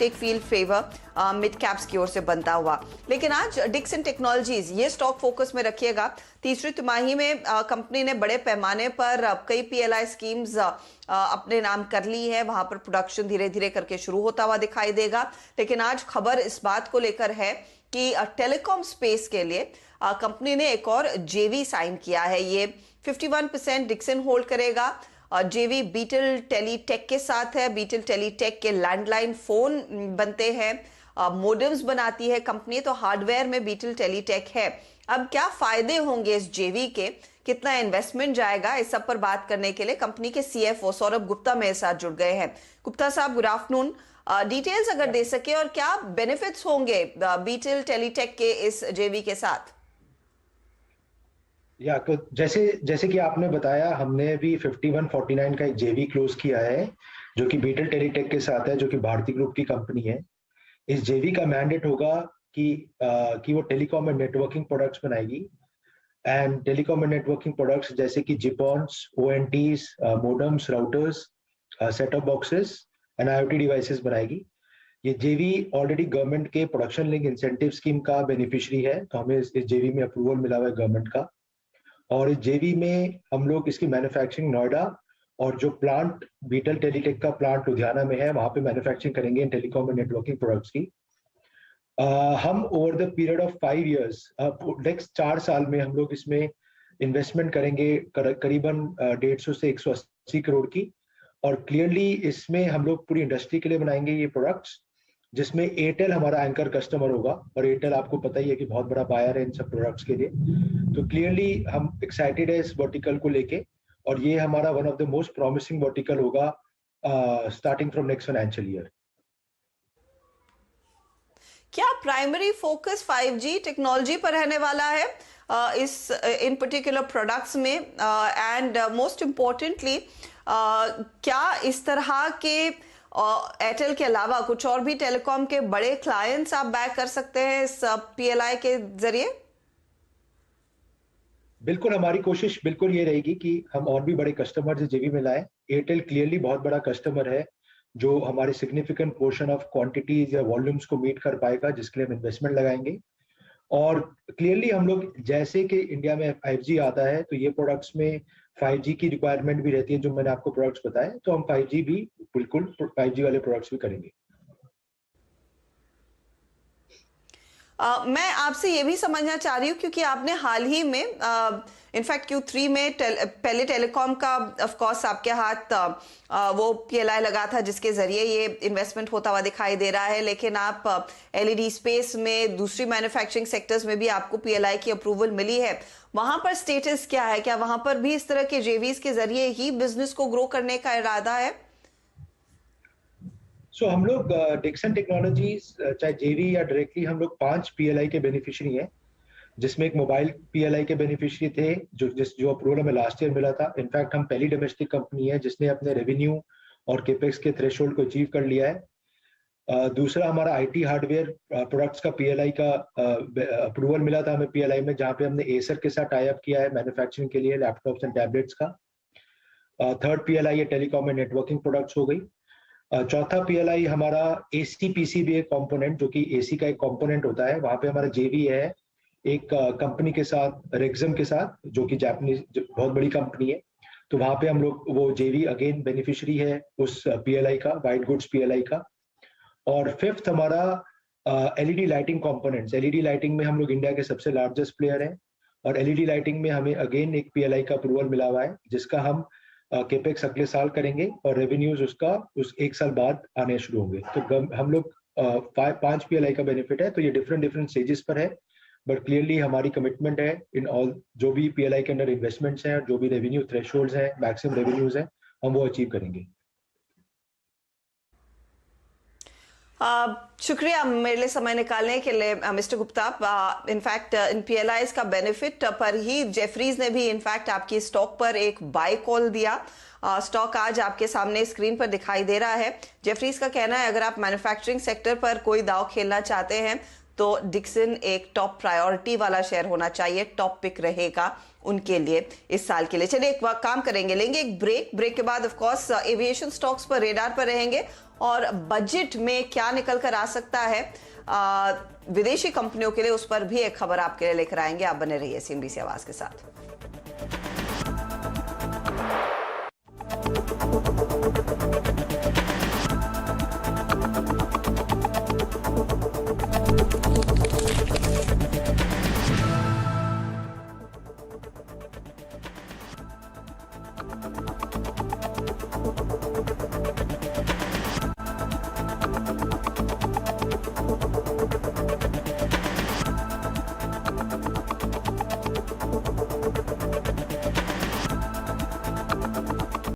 Uptake feel favour mid caps की ओर से बनता हुआ। लेकिन आज डिक्सन टेक्नोलॉजीज ये स्टॉक फोकस में रखिएगा। तीसरी तिमाही में कंपनी ने बड़े पैमाने पर कई पीएलआई स्कीम्स अपने नाम कर ली है, वहां पर प्रोडक्शन धीरे धीरे करके शुरू होता हुआ दिखाई देगा। लेकिन आज खबर इस बात को लेकर है कि टेलीकॉम स्पेस के लिए कंपनी ने एक और जेवी साइन किया है। ये 51% डिक्सन होल्ड करेगा। जेवी बीटल टेलीटेक के साथ है। बीटल टेलीटेक के लैंडलाइन फोन बनते हैं, मोडेम्स बनाती है कंपनी, तो हार्डवेयर में बीटल टेलीटेक है। अब क्या फायदे होंगे इस जेवी के, कितना इन्वेस्टमेंट जाएगा, इस सब पर बात करने के लिए कंपनी के सीएफओ सौरभ गुप्ता मेरे साथ जुड़ गए हैं। गुप्ता साहब, गुड आफ्टरनून। डिटेल्स अगर दे सके और क्या बेनिफिट्स होंगे बीटल टेलीटेक के इस जेवी के साथ। तो जैसे कि आपने बताया, हमने भी 5149 का एक जेवी क्लोज किया है जो कि बीटल टेलीटेक के साथ है, जो कि भारतीय ग्रुप की कंपनी है। इस जेवी का मैंडेट होगा कि वो टेलीकॉम एंड नेटवर्किंग प्रोडक्ट्स बनाएगी। And telecom and networking products जैसे कि GPONs, ONTs, modems, routers, set top boxes and IoT devices बनाएगी। ये जेवी ऑलरेडी गवर्नमेंट के प्रोडक्शन लिंक इंसेंटिव स्कीम का बेनिफिशियरी है, तो हमें इस जेवी में अप्रूवल मिला हुआ है गवर्नमेंट का। और इस जेवी में हम लोग इसकी मैन्युफैक्चरिंग नोएडा और जो प्लांट बीटल टेलीटेक का प्लांट लुधियाना में है, वहां पे मैन्युफैक्चरिंग करेंगे इन टेलीकॉम एंड नेटवर्किंग प्रोडक्ट्स की। हम over the period of 5 years, next 4 साल में हम लोग इसमें इन्वेस्टमेंट करेंगे करीबन 150 से 180 करोड़ की। और क्लियरली इसमें हम लोग पूरी इंडस्ट्री के लिए बनाएंगे ये प्रोडक्ट्स, जिसमें एयरटेल हमारा एंकर कस्टमर होगा। और एयरटेल आपको पता ही है कि बहुत बड़ा बायर है इन सब प्रोडक्ट्स के लिए। तो क्लियरली हम एक्साइटेड है इस वर्टिकल को लेके, और ये हमारा one of the most promising vertical होगा starting from next financial year. क्या प्राइमरी फोकस 5G टेक्नोलॉजी पर रहने वाला है इस इन पर्टिकुलर प्रोडक्ट्स में? एंड मोस्ट इम्पोर्टेंटली, क्या इस तरह के एयरटेल के अलावा कुछ और भी टेलीकॉम के बड़े क्लाइंट्स आप बैक कर सकते हैं इस पीएलआई के जरिए? बिल्कुल, हमारी कोशिश बिल्कुल ये रहेगी कि हम और भी बड़े कस्टमर जेवी में लाएं। एयरटेल क्लियरली बहुत बड़ा कस्टमर है जो हमारे सिग्निफिकेंट पोर्शन ऑफ क्वांटिटीज या वॉल्यूम्स को मीट कर पाएगा, जिसके लिए हम इन्वेस्टमेंट लगाएंगे। और क्लियरली हम लोग, जैसे कि इंडिया में 5G आता है तो ये प्रोडक्ट्स में 5G की रिक्वायरमेंट भी रहती है, जो मैंने आपको प्रोडक्ट्स बताए, तो हम 5G भी बिल्कुल 5G वाले प्रोडक्ट्स भी करेंगे। मैं आपसे ये भी समझना चाह रही हूँ, क्योंकि आपने हाल ही में इनफैक्ट Q3 में पहले टेलीकॉम का ऑफ कोर्स आपके हाथ वो पीएलआई लगा था, जिसके जरिए ये इन्वेस्टमेंट होता हुआ दिखाई दे रहा है। लेकिन आप एलईडी स्पेस में, दूसरी मैन्युफैक्चरिंग सेक्टर्स में भी आपको पीएलआई की अप्रूवल मिली है। वहां पर स्टेटस क्या है? क्या वहां पर भी इस तरह के जेवीज के जरिए ही बिजनेस को ग्रो करने का इरादा है? हम लोग डिक्सन टेक्नोलॉजीज, चाहे जेवी या डायरेक्टली, हम लोग 5 पीएलआई के बेनिफिशियरी हैं, जिसमें एक मोबाइल पीएलआई के बेनिफिशियरी थे जो अप्रूवल हमें लास्ट ईयर मिला था। इनफैक्ट हम पहली डोमेस्टिक कंपनी है जिसने अपने रेवेन्यू और केपेक्स के थ्रेशोल्ड को अचीव कर लिया है। दूसरा, हमारा आईटी हार्डवेयर प्रोडक्ट्स का पीएलआई का अप्रूवल मिला था हमें पीएलआई में, जहाँ पे हमने एसर के साथ टाई अप किया है मैन्युफैक्चरिंग के लिए लैपटॉप्स एंड टैबलेट्स का। थर्ड पीएलआई है टेलीकॉम एंड नेटवर्किंग प्रोडक्ट्स हो गई। चौथा पीएलआई हमारा एसीपीसीबी एक कंपोनेंट, जो कि एसी का एक कंपोनेंट होता है, वहां पे हमारा जेवी है एक कंपनी के साथ, रेक्सम के साथ, जो कि जापानीज बहुत बड़ी कंपनी है। तो वहां पे हम लोग, वो जेवी अगेन बेनिफिशियरी है उस पीएलआई का, वाइट गुड्स पीएलआई का। और फिफ्थ हमारा LED lighting components. LED lighting में हम लोग इंडिया के सबसे लार्जेस्ट प्लेयर हैं, और एलईडी लाइटिंग में हमें अगेन एक पीएलआई का अप्रूवल मिला हुआ है, जिसका हम केपेक्स अगले साल करेंगे और रेवेन्यूज उसका उस 1 साल बाद आने शुरू होंगे। तो हम लोग 5 पीएलआई का बेनिफिट है। तो ये डिफरेंट स्टेजेस पर है, बट क्लियरली हमारी कमिटमेंट है इन ऑल, जो भी पीएलआई के अंदर इन्वेस्टमेंट्स हैं और जो भी रेवेन्यू थ्रेशोल्ड्स हैं, मैक्सिमम रेवेन्यूज हैं, हम वो अचीव करेंगे। शुक्रिया मेरे लिए समय निकालने के लिए मिस्टर गुप्ता। इनफैक्ट इन पीएलआईज का बेनिफिट पर ही जेफरीज ने भी इनफैक्ट आपकी स्टॉक पर एक बाय कॉल दिया। स्टॉक आज आपके सामने स्क्रीन पर दिखाई दे रहा है। जेफरीज का कहना है, अगर आप मैन्युफैक्चरिंग सेक्टर पर कोई दाव खेलना चाहते हैं तो डिक्सन एक टॉप प्रायोरिटी वाला शेयर होना चाहिए, टॉप पिक रहेगा उनके लिए इस साल के लिए। चलिए एक काम करेंगे, लेंगे एक ब्रेक के बाद ऑफ कोर्स एविएशन स्टॉक्स पर रेडार पर रहेंगे और बजट में क्या निकल कर आ सकता है विदेशी कंपनियों के लिए, उस पर भी एक खबर आपके लिए लेकर आएंगे। आप बने रहिए CNBC आवाज के साथ।